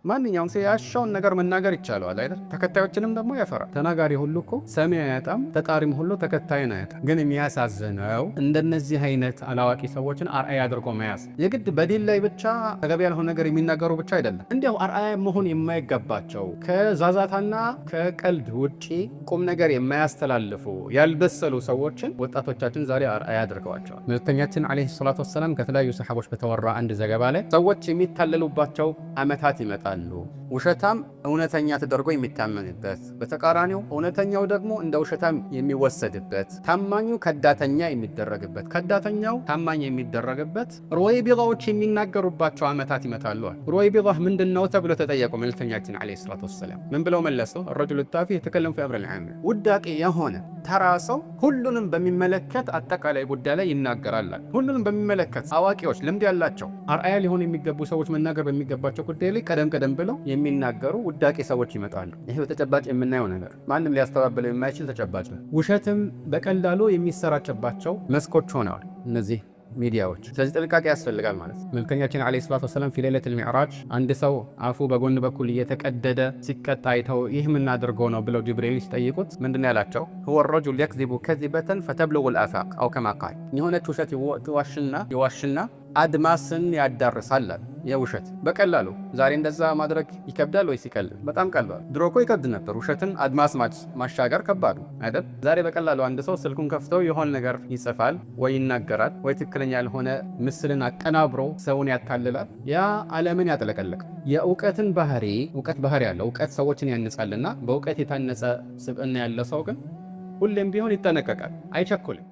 ማንኛውም ሰው ያሻውን ነገር መናገር ይቻላል አይደል? ተከታዮችንም ደግሞ ያፈራል። ተናጋሪ ሁሉ እኮ ሰሚ አያጣም፣ ተጣሪም ሁሉ ተከታይን አያጣም። ግን የሚያሳዝነው እንደነዚህ አይነት አላዋቂ ሰዎችን አርአያ አድርጎ መያዝ። የግድ በዲን ላይ ብቻ ተገቢ ያልሆነ ነገር የሚናገሩ ብቻ አይደለም፣ እንዲያው አርአያ መሆን የማይገባቸው ከዛዛታና ከቀልድ ውጪ ቁም ነገር የማያስተላልፉ ያልበሰሉ ሰዎችን ወጣቶቻችን ዛሬ አርአያ አድርገዋቸዋል። መልእክተኛችን አለይሂ ሰላቱ ወሰላም ከተለያዩ ሰሃቦች በተወራ አንድ ዘገባ ላይ ሰዎች የሚታለሉባቸው ዓመታት ይመጣሉ። ውሸታም እውነተኛ ተደርጎ የሚታመንበት፣ በተቃራኒው እውነተኛው ደግሞ እንደ ውሸታም የሚወሰድበት፣ ታማኙ ከዳተኛ የሚደረግበት፣ ከዳተኛው ታማኝ የሚደረግበት ሩወይቢዳዎች የሚናገሩባቸው ዓመታት ይመጣሉ። ሩወይቢዳ ምንድነው ተብሎ ተጠየቁ መልእክተኛችን አለይሂ ሰላቱ ወሰላም ምን ብለው መለሱ? الرجل التافه يتكلم في امر العام። ውዳቂ የሆነ ተራ ሰው ሁሉንም በሚመለከት አጠቃላይ ጉዳይ ላይ ይናገራል። ሁሉንም በሚመለከት አዋቂዎች፣ ልምድ ያላቸው አርአያ ሊሆኑ የሚገቡ ሰዎች መናገር በሚገባቸው ጉዳይ ላይ ቀደም ብለው የሚናገሩ ውዳቂ ሰዎች ይመጣሉ። ይሄ በተጨባጭ የምናየው ነገር ማንም ሊያስተባብለው የማይችል ተጨባጭ ነው። ውሸትም በቀላሉ የሚሰራጭባቸው መስኮች ሆነዋል እነዚህ ሚዲያዎች። ስለዚህ ጥንቃቄ ያስፈልጋል ማለት ነው። መልእክተኛችን አለይሂ ሰላቱ ወሰላም ፊ ለይለቱል ሚዕራጅ አንድ ሰው አፉ በጎን በኩል እየተቀደደ ሲቀጣ አይተው ይህ ምን አድርገው ነው ብለው ጅብሪል ሲጠይቁት ምንድነው ያላቸው? هو الرجل يكذب كذبة فتبلغ الآفاق أو كما قال። የሆነች ውሸት ይዋሽና አድማስን ያዳርሳል። የውሸት በቀላሉ ዛሬ እንደዛ ማድረግ ይከብዳል ወይስ ይቀላል? በጣም ቀላል። ድሮ እኮ ይከብድ ነበር። ውሸትን አድማስ ማሻገር ከባድ አይደል? ዛሬ በቀላሉ አንድ ሰው ስልኩን ከፍተው የሆነ ነገር ይጽፋል ወይ ይናገራል ወይ ትክክለኛ ያልሆነ ምስልን አቀናብሮ ሰውን ያታልላል። ያ ዓለምን ያጥለቀለቀ የእውቀትን ባህሪ ያለው እውቀት ሰዎችን ያንጻልና በእውቀት የታነጸ ስብዕና ያለ ሰው ግን ሁሌም ቢሆን ይጠነቀቃል፣ አይቸኩልም።